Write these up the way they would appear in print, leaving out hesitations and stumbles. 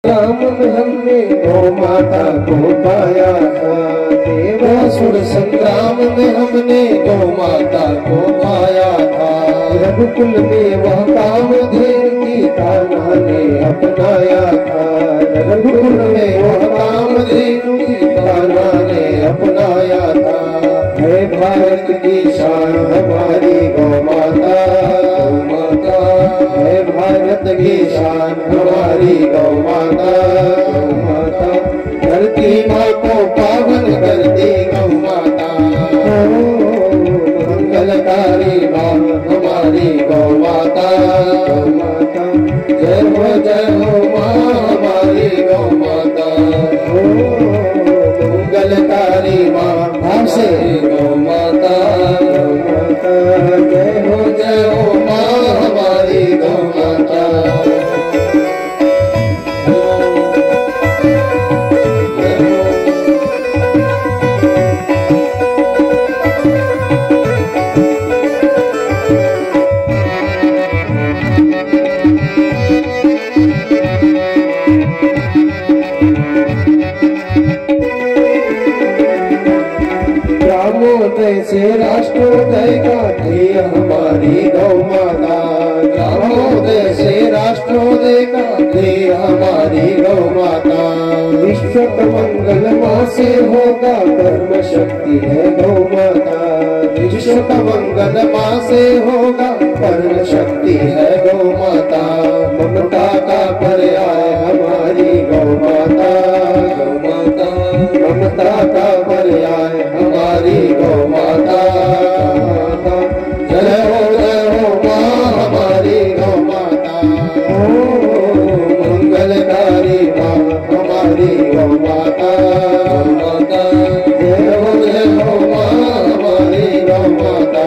राम में हमने गौ माता को पाया था, देवासुर संग्राम में हमने गौ माता को पाया था। रघुकुल में वह कामधेनु की कान्हा ने अपनाया था, रघुकुल में वह कामधेनु की कान्हा ने अपनाया था। है भारत की शान हमारी गौ माता, गौ माता है भारत की शान हमारी गौ माता, गौ माता धरती माँ को पावन करती गौ माता। मंगलकारी माँ हमारी गौ माता, गौ माता जय हो माँ हमारी गौ माता। मंगलकारी माँ हमसे गौ माता, गौ माता जय हो माँ हमारी गौ माता। ग्रामोदय से राष्ट्रोदय का ध्येय हमारी गौ माता, ग्रामोदय से राष्ट्रोदय का ध्येय हमारी गौ माता। विश्व का मंगल माँ से होगा कर्म शक्ति है गौ माता, विश्व का मंगल माँ से होगा कर्म शक्ति है गौ माता। ममता का पर्याय हमारी गौ माता, गौ माता ममता का पर्याय हमारी गौ माता। जय हो माँ हमारी गौ माता। मंगलकारी माँ हमारी गौ माता, गौ माता जय हो माँ हमारी गौ माता।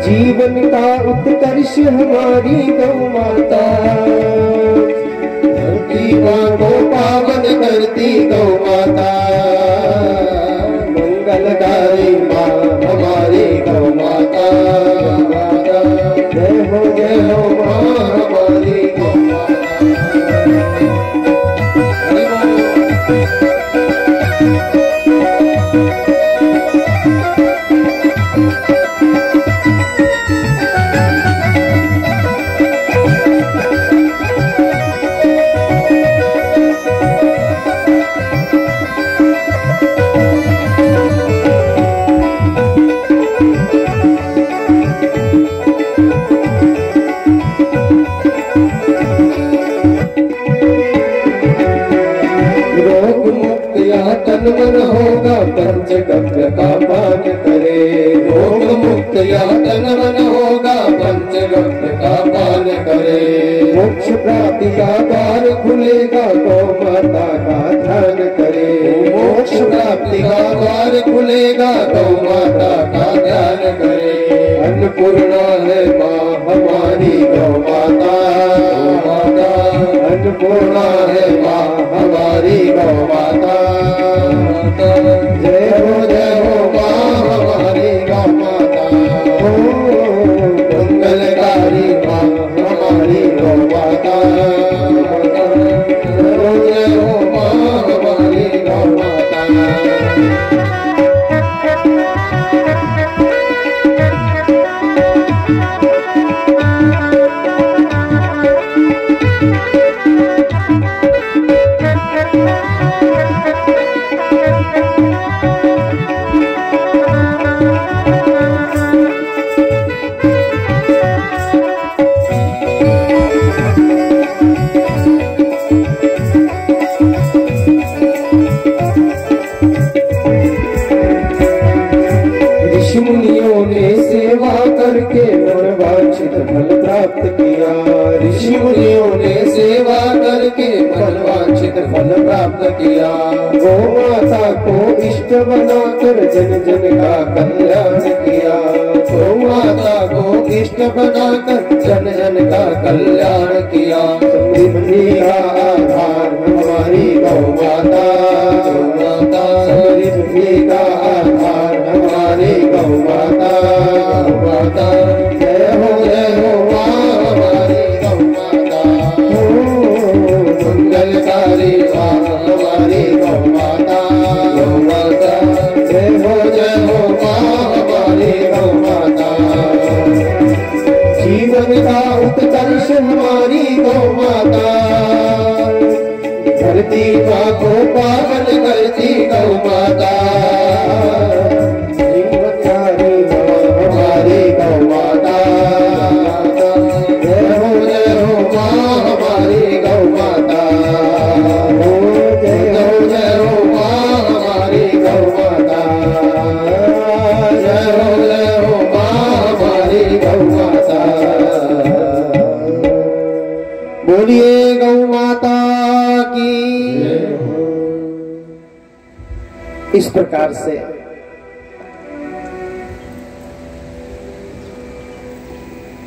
जीवन का उत्कर्ष हमारी गौ माता, धरती माँ को पावन करती गौ माता। मंगलकारी माँ हमारी गौ माता, माता जय हो माँ हमारी गौ माता। तन मन होगा पंचगव्य का पान करे, रोग मुक्त या तन मन होगा पंचगव्य का पान करे। मोक्ष प्राप्ति का द्वार खुलेगा गौ माता का ध्यान करे, मोक्ष प्राप्ति का द्वार खुलेगा गौ माता का ध्यान करे। अन्नपूर्णा है माँ हमारी गौ माता, गौ माता अन्नपूर्णा है माँ हमारी गौ माता। जय हो माँ हमारी गौ माता। मंगलकारी माँ हमारी गौ माता, जय हो माँ हमारी गौ माता। मुनियों ने सेवा करके मनवांछित फल प्राप्त किया, ऋषि मुनियों ने सेवा करके मनवांछित फल प्राप्त किया। गौ माता को इष्ट बनाकर जन जन का कल्याण किया, गौ माता को इष्ट बनाकर जन जन का कल्याण किया। समृद्धि का आधार हमारी गौ माता, गौ माता समृद्धि का आधार हमारी गौ माता, गौ माता जय हो माँ हमारी गौ माता। दीवा को पावन करती गौ माता। जीव प्यारी माँ हमारी गौ माता। जय हो माँ हमारी गौ माता। जय हो माँ हमारी गौ माता। जय हो माँ हमारी गौ माता। बोलिए गौ माता की। इस प्रकार से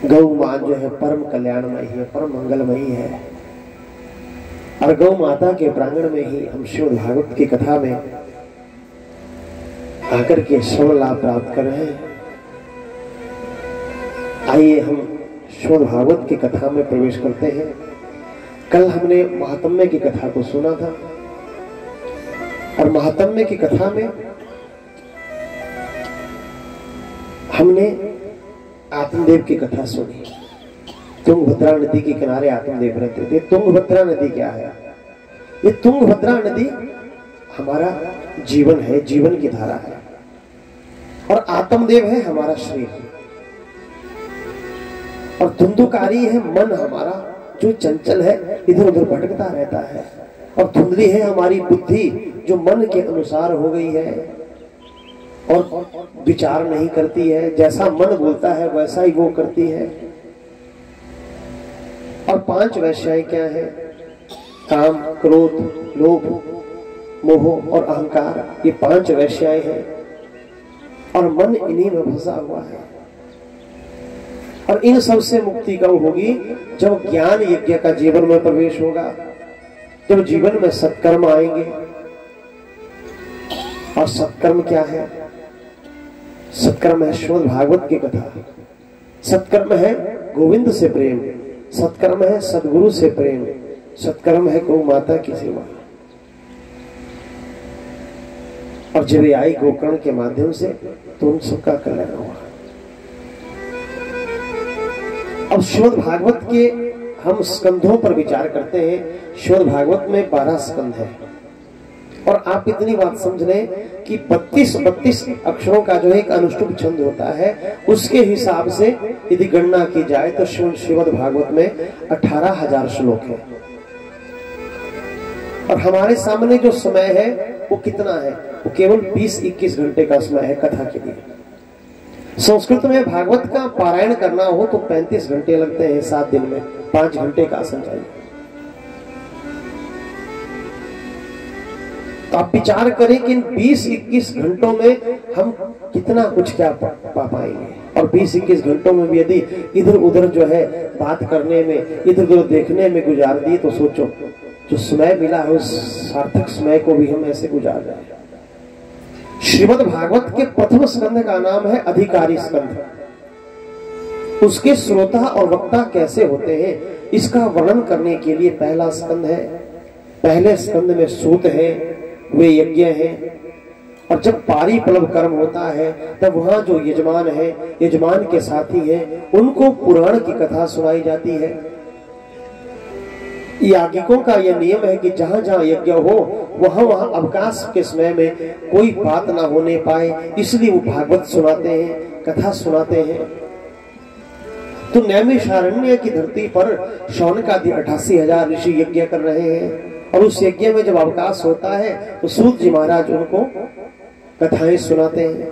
गौ मां जो है परम कल्याणमयी है, परम मंगलमयी है। और गौ माता के प्रांगण में ही हम श्रीमद् भागवत की कथा में आकर के श्रवण लाभ प्राप्त कर रहे हैं। आइए हम श्रीमद् भागवत की कथा में प्रवेश करते हैं। कल हमने महात्म्य की कथा को सुना था और महात्म्य की कथा में हमने आत्मदेव की कथा सुनी। तुंगभद्रा नदी के किनारे आत्मदेव रहते थे। तुंगभद्रा नदी क्या है? ये तुंगभद्रा नदी हमारा जीवन है, जीवन की धारा है। और आत्मदेव है हमारा शरीर। और धुंधुकारी है मन हमारा, जो चंचल है, इधर उधर भटकता रहता है। और धुंधली है हमारी बुद्धि, जो मन के अनुसार हो गई है और विचार नहीं करती है। जैसा मन बोलता है वैसा ही वो करती है। और 5 वैश्याएं क्या है? काम, क्रोध, लोभ, मोह और अहंकार। ये 5 वैश्याएं हैं और मन इन्हीं में फंसा हुआ है। और इन सब से मुक्ति कब होगी? जब ज्ञान यज्ञ का जीवन में प्रवेश होगा, जब जीवन में सत्कर्म आएंगे। और सत्कर्म क्या है? सत्कर्म है श्रीमद् भागवत की कथा। सत्कर्म है गोविंद से प्रेम। सत्कर्म है सदगुरु से प्रेम। सत्कर्म है गौ माता की सेवा। और जब ये आई गोकर्ण के माध्यम से तो उन सबका कल्याण हुआ। अब श्रीमद् भागवत के हम स्कंधों पर विचार करते हैं। श्रीमद् भागवत में 12 स्कंध है। और आप इतनी बात समझ लें कि 32 अक्षरों का जो एक अनुष्टुप छंद होता है, उसके हिसाब से यदि गणना की जाए तो श्रीमद् भागवत में 18,000 श्लोक है। और हमारे सामने जो समय है वो कितना है? वो केवल 20-21 घंटे का समय है कथा के लिए। संस्कृत में भागवत का पारायण करना हो तो 35 घंटे लगते हैं 7 दिन में। 5 घंटे का आसन चाहिए। तो आप विचार करें कि इन 20-21 घंटों में हम कितना कुछ क्या पा पाएंगे। और 20-21 घंटों में भी यदि इधर उधर जो है बात करने में, इधर उधर देखने में गुजार दिए तो सोचो जो समय मिला है उस सार्थक समय को भी हम ऐसे गुजार रहे हैं। श्रीमद् भागवत के प्रथम स्कंध का नाम है अधिकारी स्कंध। उसके श्रोता और वक्ता कैसे होते हैं इसका वर्णन करने के लिए पहला स्कंध है। पहले स्कंध में सूत है, वे यज्ञ हैं। और जब पारी पलव कर्म होता है तब वहां जो यजमान है, यजमान के साथी हैं, उनको पुराण की कथा सुनाई जाती है। याज्ञिकों का यह नियम है कि जहां जहां यज्ञ हो वहां वहां अवकाश के समय में कोई बात ना होने पाए, इसलिए वो भागवत सुनाते हैं, कथा सुनाते हैं। तो नैमिषारण्य की धरती पर शौनकादि 88,000 ऋषि यज्ञ कर रहे हैं। और उस यज्ञ में जब अवकाश होता है तो सूत जी महाराज उनको कथाएं सुनाते हैं।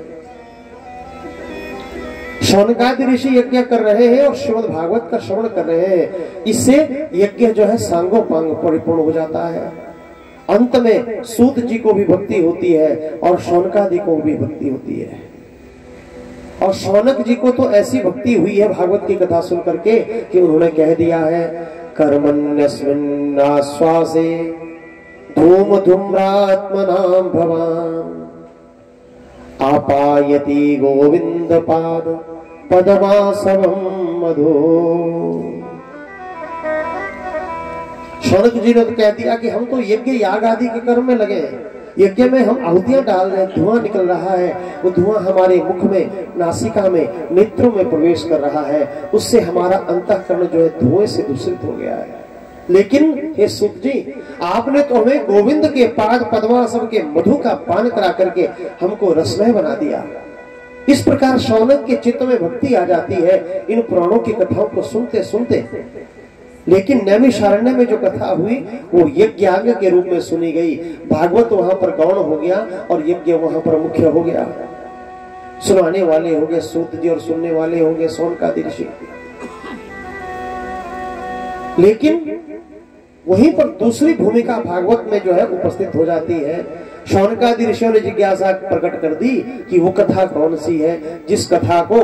शौनकादि ऋषि यज्ञ कर रहे हैं और श्रीमद् भागवत का श्रवण कर रहे हैं। इससे यज्ञ जो है सांगोपांग परिपूर्ण हो जाता है। अंत में सूत जी को भी भक्ति होती है और शौनकादि को भी भक्ति होती है। और शौनक जी को तो ऐसी भक्ति हुई है भागवत की कथा सुन करके कि उन्होंने कह दिया है, कर्मण्यस्मिन्नाश्वासे धूम धूम्रात्मनां भवान् आपायति गोविंद पाद पदमासवं मधु। शौनक जी ने तो कह दिया कि हम तो यज्ञ याग आदि के कर्म में लगे हैं। यज्ञ में हम आहुतियां डाल रहे हैं, धुआं निकल रहा है। वो धुआं हमारे मुख में, नासिका में, नेत्रों में प्रवेश कर रहा है। उससे हमारा अंतःकरण जो है धुएं से दूषित हो गया है। लेकिन हे सूत जी, आपने तो हमें गोविंद के पाद पद्मासन के मधु का पान करा करके हमको रसमय बना दिया। इस प्रकार शौनक के चित्त में भक्ति आ जाती है इन पुराणों की कथाओं को सुनते सुनते। लेकिन नैमिषारण्य में जो कथा हुई वो यज्ञ के रूप में सुनी गई। भागवत वहां पर गौण हो गया और यज्ञ वहां पर मुख्य हो गया। सुनाने वाले हो गए सूत जी और सुनने वाले हो गए शौनकादि ऋषि। लेकिन वहीं पर दूसरी भूमिका भागवत में जो है उपस्थित हो जाती है। शौनकादि ऋषियों ने जिज्ञासा प्रकट कर दी कि वो कथा कौन सी है जिस कथा को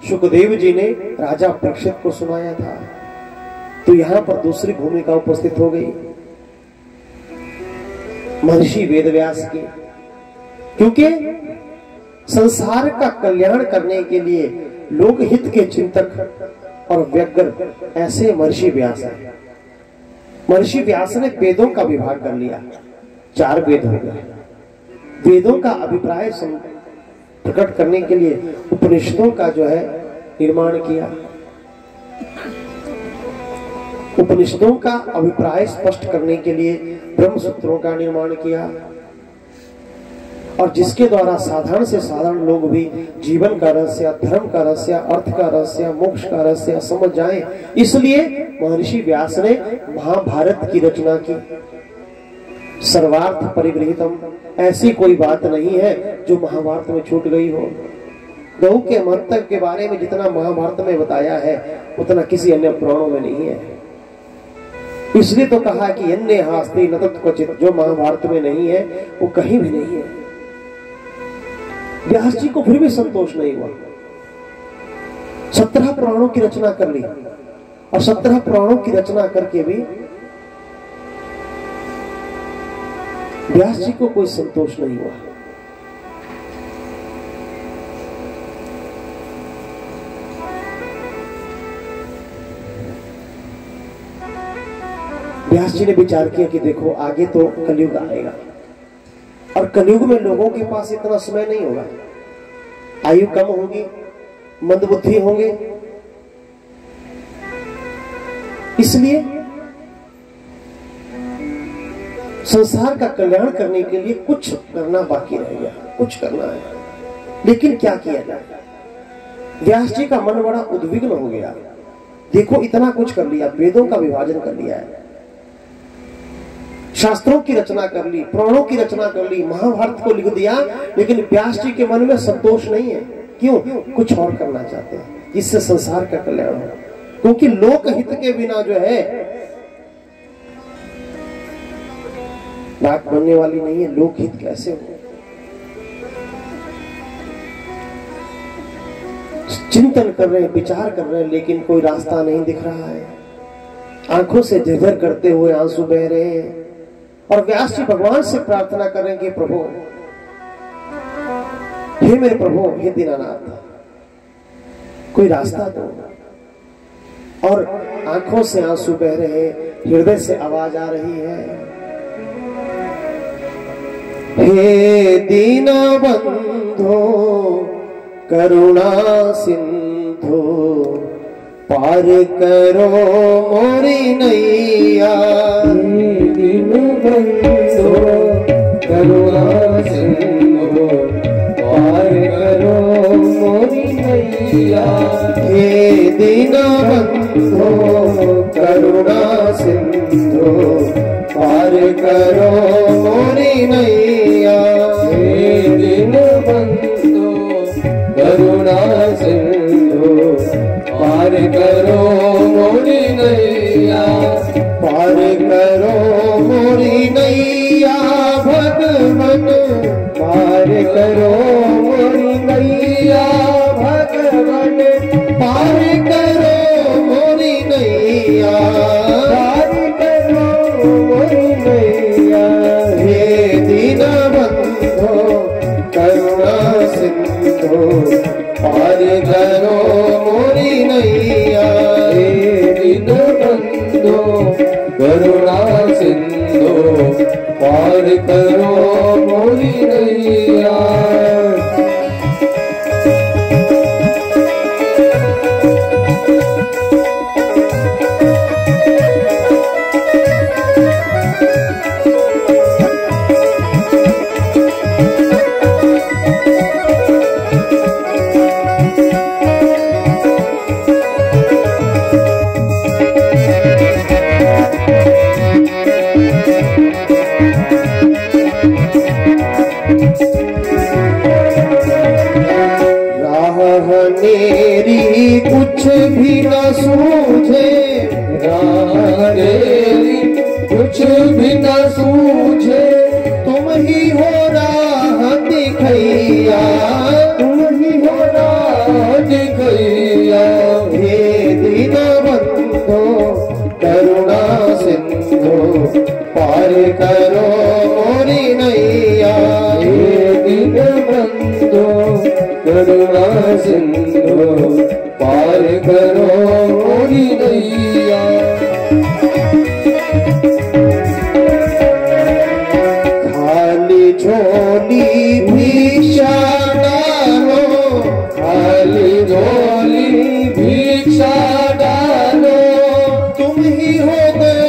शुकदेव जी ने राजा परीक्षित को सुनाया था। तो यहां पर दूसरी भूमिका उपस्थित हो गई महर्षि वेदव्यास की, क्योंकि संसार का कल्याण करने के लिए लोक हित के चिंतक और व्यग्र ऐसे महर्षि व्यास है। महर्षि व्यास ने वेदों का विभाग कर लिया, 4 वेद हो गए। वेदों का अभिप्राय प्रकट करने के लिए उपनिषदों का जो है निर्माण किया। उपनिषदों का अभिप्राय स्पष्ट करने के लिए ब्रह्मसूत्रों का निर्माण किया, और जिसके द्वारा साधारण से साधारण लोग भी जीवन का रहस्य, धर्म का रहस्य, अर्थ का रहस्य, मोक्ष का रहस्य समझ जाएं। इसलिए महर्षि व्यास ने महाभारत की रचना की। सर्वार्थ परिगृहीतम, ऐसी कोई बात नहीं है जो महाभारत में छूट गई हो। गौ के महत्व के बारे में जितना महाभारत में बताया है उतना किसी अन्य पुराणों में नहीं है। इसलिए तो कहा कि अन्य हास्ति न तत्क्वचित्, जो महाभारत में नहीं है वो कहीं भी नहीं है। व्यास जी को फिर भी संतोष नहीं हुआ। 17 पुराणों की रचना कर ली, और 17 पुराणों की रचना करके भी व्यास जी को कोई संतोष नहीं हुआ। व्यास जी ने विचार किया कि देखो आगे तो कलयुग आएगा, और कलयुग में लोगों के पास इतना समय नहीं होगा, आयु कम होगी, मंदबुद्धि होंगे। इसलिए संसार का कल्याण करने के लिए कुछ करना बाकी रह गया, कुछ करना है, लेकिन क्या किया जाए। व्यास जी का मन बड़ा उद्विग्न हो गया। देखो इतना कुछ कर लिया, वेदों का विभाजन कर लिया है, शास्त्रों की रचना कर ली, पुराणों की रचना कर ली, महाभारत को लिख दिया, लेकिन व्यास जी के मन में संतोष नहीं है। क्यों? कुछ और करना चाहते हैं जिससे संसार का कल्याण हो। क्योंकि लोक हित के बिना जो है बात बनने वाली नहीं है। लोक हित कैसे हो? चिंतन कर रहे हैं, विचार कर रहे हैं, लेकिन कोई रास्ता नहीं दिख रहा है। आंखों से झरझर करते हुए आंसू बह रहे हैं, और व्यास जी भगवान से प्रार्थना करेंगे, प्रभु, हे मेरे प्रभु, हे दीनानाथ, कोई रास्ता दो। और आंखों से आंसू बह रहे, हृदय से आवाज आ रही है, हे दीनबंधो करुणा सिंधु पार करो मोरी नैया। दीनबंधो करुणा सिंधु पार करो मोरी नैया। हे दीनबंधो करुणा सिंधु पार करो मोरी नैया। हे दीनबंधो करुणा सिंधु पार करो मोरी नैया। पार करो मोरी नैया भगवन, पार करो मोरी नैया भगवन, पार करो मोरी नैया, पार करो मोरी नैया। हे दीनबंधो करुणा सिंधु पार करो मोरी नैया। हे दीनबंधो करुणा सिंधु पार करो मोरी नैया। कुछ भी न सूझे, तुम ही हो राह दिखैया, तुम ही हो राह दिखैया। हे दीनबंधो करुणा सिंधु पार करो मोरी नैया। हे दीनबंधो करुणा सिंधु पार करो मोरी नैया। खाली झोली भिक्षा डालो, खाली झोली भिक्षा डालो, तुम ही हो गए